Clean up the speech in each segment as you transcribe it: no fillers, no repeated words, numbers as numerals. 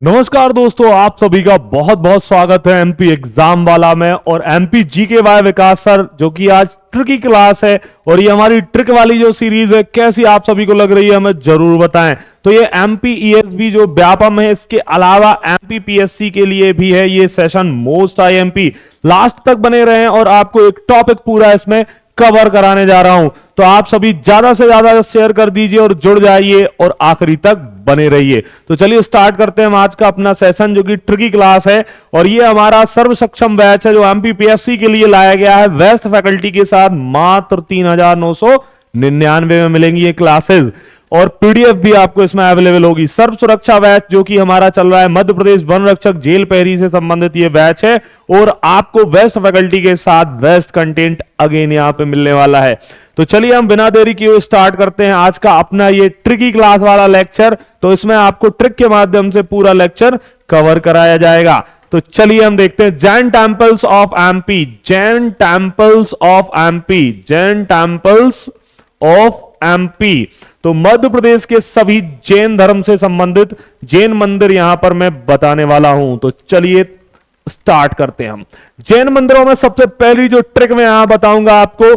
नमस्कार दोस्तों, आप सभी का बहुत बहुत स्वागत है एमपी एग्जाम वाला में। और एमपी जीके वाई विकास सर, जो कि आज ट्रिक की क्लास है, और ये हमारी ट्रिक वाली जो सीरीज है कैसी आप सभी को लग रही है हमें जरूर बताएं। तो ये एमपी ईएसबी जो व्यापम है, इसके अलावा एमपी पीएससी के लिए भी है ये सेशन मोस्ट आईएमपी। लास्ट तक बने रहें और आपको एक टॉपिक पूरा इसमें कवर कराने जा रहा हूं, तो आप सभी ज्यादा से ज्यादा शेयर कर दीजिए और जुड़ जाइए और आखिरी तक बने रहिए। तो चलिए स्टार्ट करते हैं हम आज का अपना सेशन, जो कि ट्रिकी क्लास है। और ये हमारा सर्व सक्षम बैच है जो एमपीपीएससी के लिए लाया गया है बेस्ट फैकल्टी के साथ। मात्र 3999 में मिलेंगी ये क्लासेस, और पीडीएफ भी आपको इसमें अवेलेबल होगी। सर्व सुरक्षा बैच जो कि हमारा चल रहा है, मध्य प्रदेश वन रक्षक जेल प्रहरी से संबंधित ये बैच है, और आपको बेस्ट फैकल्टी के साथ बेस्ट कंटेंट अगेन यहाँ पे मिलने वाला है। तो चलिए हम बिना देरी किए स्टार्ट करते हैं आज का अपना ये ट्रिकी क्लास वाला लेक्चर। तो इसमें आपको ट्रिक के माध्यम से पूरा लेक्चर कवर कराया जाएगा। तो चलिए हम देखते हैं Jain temples of MP, Jain temples of MP, Jain temples of MP. तो मध्य प्रदेश के सभी जैन धर्म से संबंधित जैन मंदिर यहां पर मैं बताने वाला हूं। तो चलिए स्टार्ट करते हैं हम। जैन मंदिरों में सबसे पहली जो ट्रिक मैं यहां बताऊंगा आपको,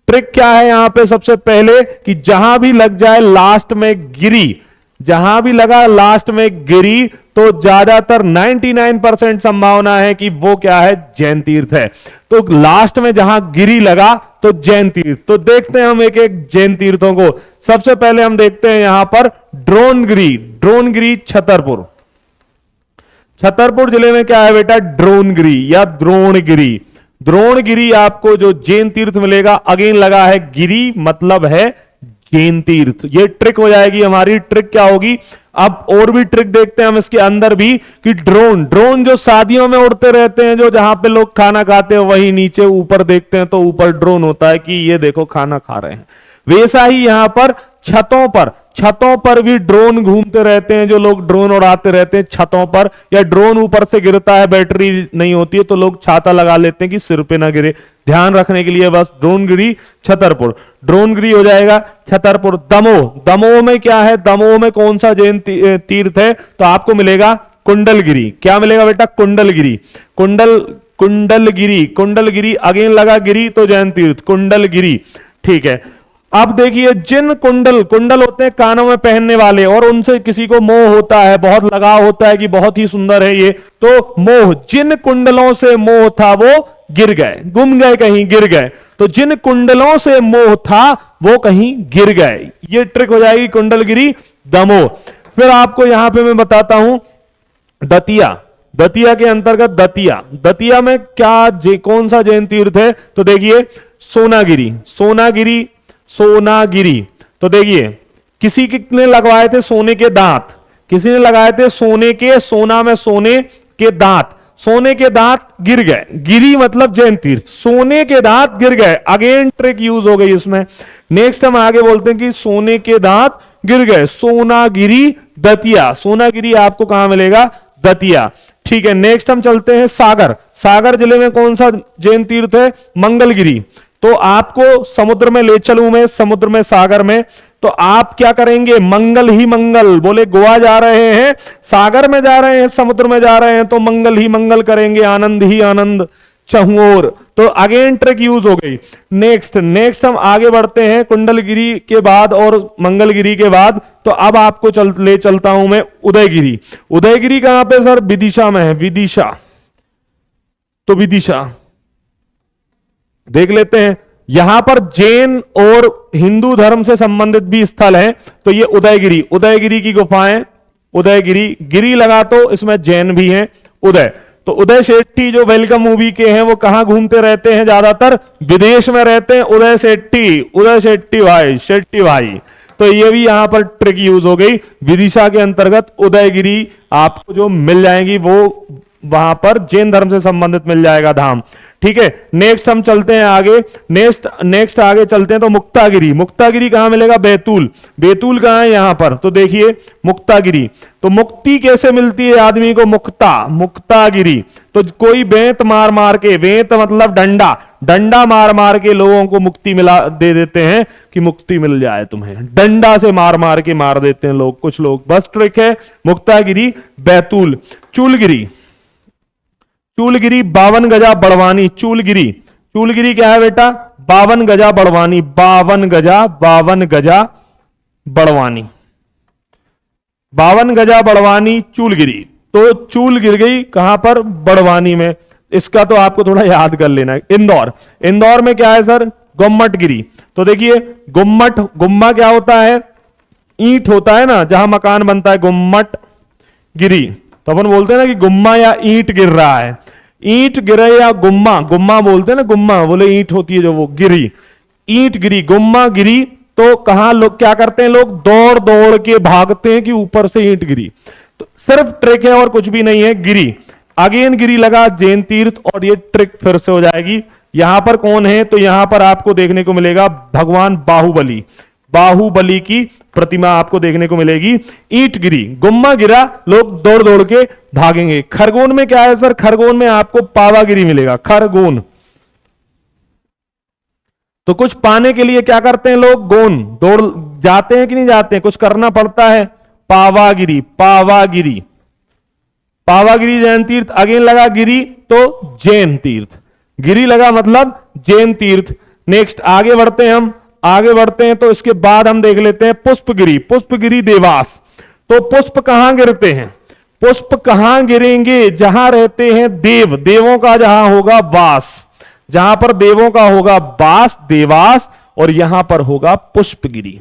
ट्रिक क्या है यहां पे सबसे पहले, कि जहां भी लग जाए लास्ट में गिरी, जहां भी लगा लास्ट में गिरी, तो ज्यादातर 99% संभावना है कि वो क्या है, जैन तीर्थ है। तो लास्ट में जहां गिरी लगा तो जैन तीर्थ। तो देखते हैं हम एक एक जैन तीर्थों को। सबसे पहले हम देखते हैं यहां पर ड्रोनगिरी, ड्रोनगिरी छतरपुर। छतरपुर जिले में क्या है बेटा, ड्रोनगिरी या द्रोणगिरी। द्रोणगिरी आपको जो जैन तीर्थ मिलेगा, अगेन लगा है गिरी मतलब है जैन तीर्थ। ये ट्रिक हो जाएगी हमारी। ट्रिक क्या होगी, अब और भी ट्रिक देखते हैं हम इसके अंदर भी, कि ड्रोन, ड्रोन जो शादियों में उड़ते रहते हैं, जो जहां पे लोग खाना खाते हैं वही नीचे ऊपर देखते हैं तो ऊपर ड्रोन होता है कि ये देखो खाना खा रहे हैं। वैसा ही यहां पर छतों पर, छतों पर भी ड्रोन घूमते रहते हैं, जो लोग ड्रोन उड़ाते रहते हैं छतों पर, या ड्रोन ऊपर से गिरता है, बैटरी नहीं होती है तो लोग छाता लगा लेते हैं कि सिर पे ना गिरे, ध्यान रखने के लिए बस। ड्रोनगिरी छतरपुर, ड्रोनगिरी हो जाएगा छतरपुर। दमोह, दमोह में क्या है, दमोह में कौन सा जैन तीर्थ है, तो आपको मिलेगा कुंडलगिरी। क्या मिलेगा बेटा, कुंडलगिरी, कुंडलगिरी, कुंडलगिरी अगेन लगा गिरी तो जैन तीर्थ, कुंडलगिरी। ठीक है, अब देखिए जिन कुंडल, कुंडल होते हैं कानों में पहनने वाले, और उनसे किसी को मोह होता है, बहुत लगाव होता है कि बहुत ही सुंदर है ये, तो मोह, जिन कुंडलों से मोह था वो गिर गए, गुम गए, कहीं गिर गए। तो जिन कुंडलों से मोह था वो कहीं गिर गए। ये ट्रिक हो जाएगी कुंडलगिरी दमोह। फिर आपको यहां पे मैं बताता हूं दतिया, दतिया के अंतर्गत दतिया, दतिया में क्या कौन सा जैन तीर्थ है, तो देखिए सोनागिरी, सोनागिरी, सोनागिरी। तो देखिए किसी ने लगवाए थे सोने के दांत, किसी ने लगाए थे सोने के, सोना में सोने के दांत, सोने के दांत गिर गए, गिरी मतलब जैन तीर्थ, सोने के दांत गिर गए। अगेन ट्रिक यूज हो गई इसमें। नेक्स्ट हम आगे बोलते हैं कि सोने के दांत गिर गए, सोनागिरी दतिया, सोनागिरी आपको कहां मिलेगा, दतिया। ठीक है, नेक्स्ट हम चलते हैं सागर, सागर जिले में कौन सा जैन तीर्थ है, मंगलगिरी। तो आपको समुद्र में ले चलूं मैं, समुद्र में, सागर में, तो आप क्या करेंगे, मंगल ही मंगल, बोले गोवा जा रहे हैं, सागर में जा रहे हैं, समुद्र में जा रहे हैं, तो मंगल ही मंगल करेंगे, आनंद ही आनंद चहुओर। तो अगेन ट्रिक यूज हो गई। नेक्स्ट हम आगे बढ़ते हैं कुंडलगिरी के बाद और मंगलगिरी के बाद। तो अब आपको ले चलता हूं मैं उदयगिरी। उदयगिरी कहां पे सर, विदिशा में है, विदिशा। तो विदिशा देख लेते हैं, यहां पर जैन और हिंदू धर्म से संबंधित भी स्थल है। तो ये उदयगिरी, उदयगिरी की गुफाएं, उदयगिरी, गिरी लगा तो इसमें जैन भी हैं, उदय। तो उदय शेट्टी जो वेलकम मूवी के हैं वो कहां घूमते रहते हैं, ज्यादातर विदेश में रहते हैं। उदय शेट्टी, उदय शेट्टी भाई, शेट्टी भाई। तो ये भी यहां पर ट्रिक यूज हो गई। विदिशा के अंतर्गत उदयगिरी आपको जो मिल जाएंगी वो वहां पर जैन धर्म से संबंधित मिल जाएगा धाम। ठीक है, नेक्स्ट हम चलते हैं आगे, नेक्स्ट आगे चलते हैं तो मुक्तागिरी, मुक्तागिरी कहां मिलेगा, बैतूल, बैतूल कहां है यहां पर, तो देखिए मुक्तागिरी। तो मुक्ति कैसे मिलती है आदमी को, मुक्ता, मुक्तागिरी। तो कोई बेंत मार मार के, बेंत मतलब डंडा, डंडा मार मार के लोगों को मुक्ति मिला दे देते हैं कि मुक्ति मिल जाए तुम्हें, डंडा से मार मार के मार देते हैं लोग, कुछ लोग। बस ट्रिक है। मुक्तागिरी, बैतूल, चूलगिरी, चूलगिरी 52 गजा बड़वानी, चूलगिरी, चूलगिरी क्या है बेटा? 52 गजा बड़वानी, 52 गजा, 52 गजा बड़वानी, 52 गजा बड़वानी, चूलगिरी। तो चूल गिर गई कहां पर? बड़वानी में। इसका तो आपको थोड़ा याद कर लेना है। इंदौर, इंदौर में क्या है सर? गुम्मट गिरी। तो देखिए गुम्मट, गुम्मा क्या होता है? ईंट होता है ना, जहां मकान बनता है, गुम्मट गिरी। तो अपन बोलते हैं ना कि गुम्मा या ईंट गिर रहा है, ईंट गिरे या गुम्मा, गुम्मा बोलते हैं ना, गुम्मा बोले ईंट होती है जो, वो गिरी, ईंट गिरी, गुम्मा गिरी। तो कहां लोग क्या करते हैं? लोग दौड़ दौड़ के भागते हैं कि ऊपर से ईंट गिरी। तो सिर्फ ट्रिक है और कुछ भी नहीं है। गिरी, अगेन गिरी लगा, जैन तीर्थ, और ये ट्रिक फिर से हो जाएगी। यहां पर कौन है? तो यहां पर आपको देखने को मिलेगा भगवान बाहुबली, बाहुबली की प्रतिमा आपको देखने को मिलेगी। ईंट गिरी, गुम्मा गिरा, लोग दौड़ दौड़ के भागेंगे। खरगोन में क्या है सर? खरगोन में आपको पावागिरी मिलेगा, खरगोन। तो कुछ पाने के लिए क्या करते हैं लोग? गोन, दौड़ जाते हैं कि नहीं जाते हैं? कुछ करना पड़ता है। पावागिरी, पावागिरी, पावागिरी जैन तीर्थ। अगेन लगा गिरी तो जैन तीर्थ, गिरी लगा मतलब जैन तीर्थ। नेक्स्ट आगे बढ़ते हैं हम, आगे बढ़ते हैं तो इसके बाद हम देख लेते हैं पुष्पगिरी, पुष्पगिरी देवास। तो पुष्प कहां गिरते हैं? पुष्प कहां गिरेंगे? जहां रहते हैं देव, देवों का जहां होगा वास, जहां पर देवों का होगा वास, देवास, और यहां पर होगा पुष्पगिरी,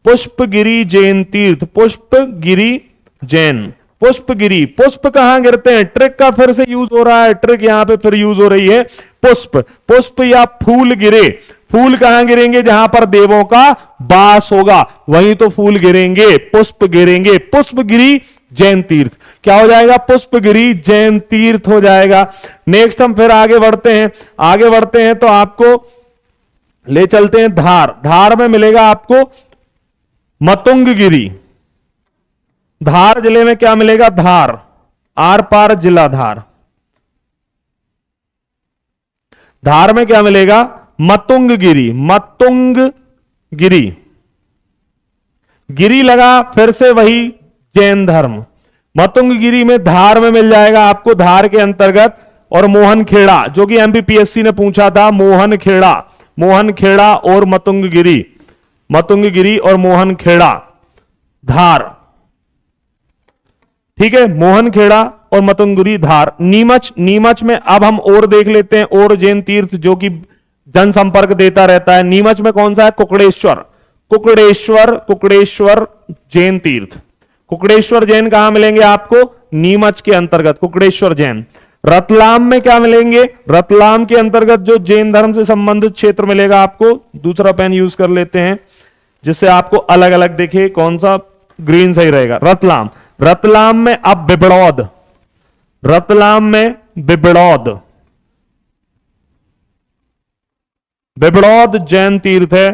पुष्पगिरी जैन तीर्थ, पुष्पगिरी जैन, पुष्पगिरी। पुष्प कहां गिरते हैं? ट्रिक का फिर से यूज हो रहा है, ट्रिक यहां पे फिर यूज हो रही है। पुष्प, पुष्प या फूल गिरे, फूल कहां गिरेंगे? जहां पर देवों का वास होगा वहीं तो फूल गिरेंगे, पुष्प गिरेंगे। पुष्पगिरी जैन तीर्थ क्या हो जाएगा? पुष्पगिरी जैन तीर्थ हो जाएगा। नेक्स्ट हम फिर आगे बढ़ते हैं, आगे बढ़ते हैं तो आपको ले चलते हैं धार, धार में मिलेगा आपको मतुंगगिरी। धार जिले में क्या मिलेगा? धार, आर पार जिला धार, धार में क्या मिलेगा? मतुंगगिरी, मतुंगगिरी, गिरी लगा फिर से वही जैन धर्म। मतुंगगिरी में धार में मिल जाएगा आपको, धार के अंतर्गत। और मोहनखेड़ा, जो कि एमपीपीएससी ने पूछा था, मोहनखेड़ा, मोहनखेड़ा और मतुंगगिरी, मतुंगगिरी और मोहनखेड़ा, धार। ठीक है, मोहनखेड़ा और मतुंगगिरी, धार। नीमच, नीमच में अब हम और देख लेते हैं, और जैन तीर्थ जो कि जनसंपर्क देता रहता है। नीमच में कौन सा है? कुकड़ेश्वर, कुकड़ेश्वर, कुकड़ेश्वर जैन तीर्थ। कुकड़ेश्वर जैन कहां मिलेंगे आपको? नीमच के अंतर्गत कुकड़ेश्वर जैन। रतलाम में क्या मिलेंगे? रतलाम के अंतर्गत जो जैन धर्म से संबंधित क्षेत्र मिलेगा आपको। दूसरा पेन यूज कर लेते हैं जिससे आपको अलग अलग दिखे कौन सा ग्रीन सही रहेगा। रतलाम, रतलाम में अब बिबड़ौद, रतलाम में बिबड़ौद, बिबड़ौद जैन तीर्थ है।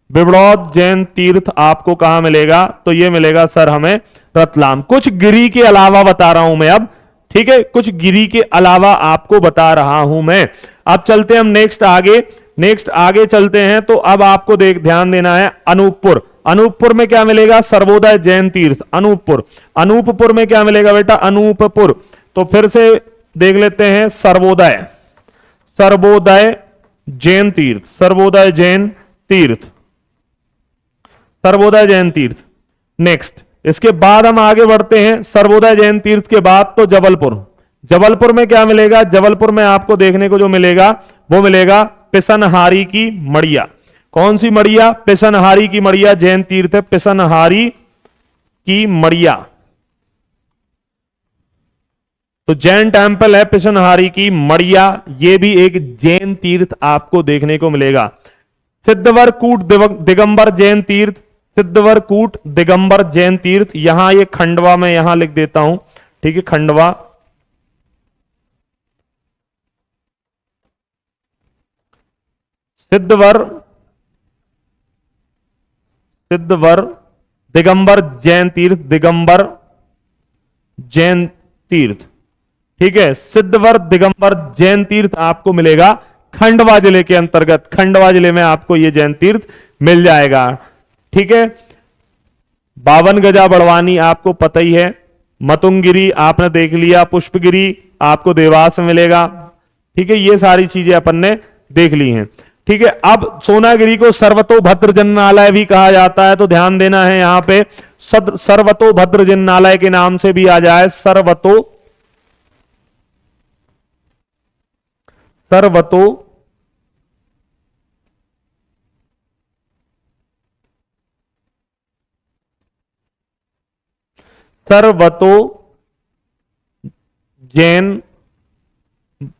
बिबड़ौद जैन तीर्थ आपको कहां मिलेगा? तो यह मिलेगा सर हमें रतलाम। कुछ गिरी के अलावा बता रहा हूं मैं अब, ठीक है, कुछ गिरी के अलावा आपको बता रहा हूं मैं। अब चलते हैं हम नेक्स्ट आगे, नेक्स्ट आगे चलते हैं तो अब आपको ध्यान देना है अनूपपुर। अनूपपुर में क्या मिलेगा? सर्वोदय जैन तीर्थ, अनूपपुर। अनूपपुर में क्या मिलेगा बेटा? अनूपपुर। तो फिर से देख लेते हैं सर्वोदय, सर्वोदय जैन तीर्थ, सर्वोदय जैन तीर्थ, सर्वोदय जैन तीर्थ। नेक्स्ट इसके बाद हम आगे बढ़ते हैं, सर्वोदय जैन तीर्थ के बाद तो जबलपुर। जबलपुर में क्या मिलेगा? जबलपुर में आपको देखने को जो मिलेगा वो मिलेगा पिसनहारी की मड़िया। कौन सी मड़िया? पिसनहारी की मड़िया जैन तीर्थ है, पिसनहारी की मड़िया। तो जैन टेंपल है पिसनहारी की मड़िया, ये भी एक जैन तीर्थ आपको देखने को मिलेगा। सिद्धवरकूट दिगंबर जैन तीर्थ, सिद्धवरकूट दिगंबर जैन तीर्थ, यहां ये खंडवा में यहां लिख देता हूं, ठीक है, खंडवा। सिद्धवर, सिद्धवर दिगंबर जैन तीर्थ, दिगंबर जैन तीर्थ, ठीक है, सिद्धवर दिगंबर जैन तीर्थ आपको मिलेगा खंडवा जिले के अंतर्गत। खंडवा जिले में आपको यह जैन तीर्थ मिल जाएगा। ठीक है, 52 गजा बड़वानी आपको पता ही है। मतुंगिरी आपने देख लिया, पुष्पगिरी आपको देवास में मिलेगा। ठीक है, ये सारी चीजें अपन ने देख ली हैं। ठीक है, अब सोनागिरी को सर्वतोभद्र जिन्नालय भी कहा जाता है, तो ध्यान देना है यहां पे सर्वतोभद्र जिन्नालय के नाम से भी आ जाए। सर्वतो जैन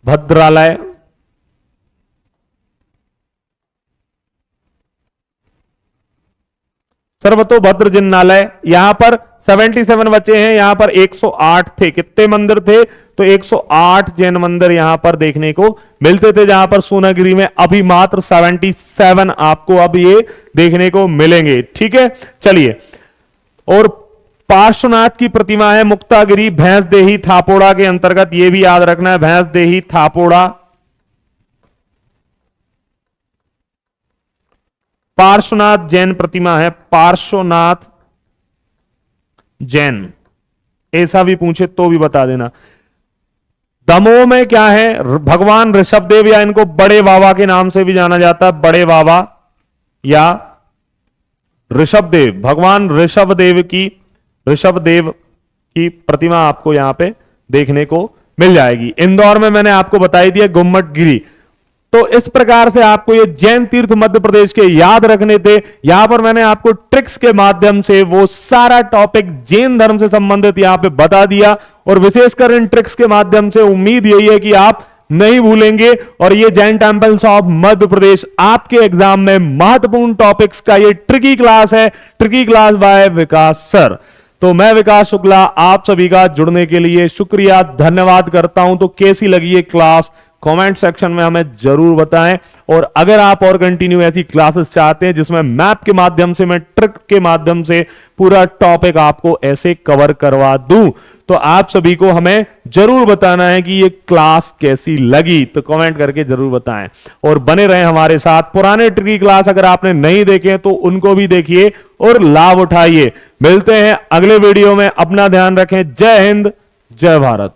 भद्रालय, सर्वतोभद्र जिन्नालय। यहां पर 77 बचे हैं, यहां पर 108 थे। कितने मंदिर थे? तो 108 जैन मंदिर यहां पर देखने को मिलते थे, जहां पर सोनागिरी में अभी मात्र 77 आपको अब ये देखने को मिलेंगे। ठीक है, चलिए। और पार्श्वनाथ की प्रतिमा है मुक्तागिरी भैंसदेही थापोड़ा के अंतर्गत, ये भी याद रखना है, भैंसदेही थापोड़ा। पार्श्वनाथ जैन प्रतिमा है, पार्श्वनाथ जैन, ऐसा भी पूछे तो भी बता देना। दमोह में क्या है? भगवान ऋषभदेव, या इनको बड़े बाबा के नाम से भी जाना जाता है, बड़े बाबा या ऋषभदेव। भगवान ऋषभदेव की प्रतिमा आपको यहां पे देखने को मिल जाएगी। इंदौर में मैंने आपको बताई दिया गुम्मटगिरी। तो इस प्रकार से आपको ये जैन तीर्थ मध्य प्रदेश के याद रखने थे। यहां पर मैंने आपको ट्रिक्स के माध्यम से वो सारा टॉपिक जैन धर्म से संबंधित यहां पे बता दिया, और विशेषकर इन ट्रिक्स के माध्यम से उम्मीद यही है कि आप नहीं भूलेंगे। और ये जैन टेंपल्स ऑफ मध्य प्रदेश आपके एग्जाम में महत्वपूर्ण टॉपिक्स का ये ट्रिकी क्लास है, ट्रिकी क्लास बाय विकास सर। तो मैं विकास शुक्ला आप सभी का जुड़ने के लिए शुक्रिया, धन्यवाद करता हूं। तो कैसी लगी ये क्लास कमेंट सेक्शन में हमें जरूर बताएं। और अगर आप और कंटिन्यू ऐसी क्लासेस चाहते हैं जिसमें मैप के माध्यम से, मैं ट्रिक के माध्यम से पूरा टॉपिक आपको ऐसे कवर करवा दूं, तो आप सभी को हमें जरूर बताना है कि ये क्लास कैसी लगी, तो कमेंट करके जरूर बताएं। और बने रहें हमारे साथ। पुराने ट्रिकी क्लास अगर आपने नहीं देखे तो उनको भी देखिए और लाभ उठाइए। मिलते हैं अगले वीडियो में, अपना ध्यान रखें। जय हिंद, जय भारत।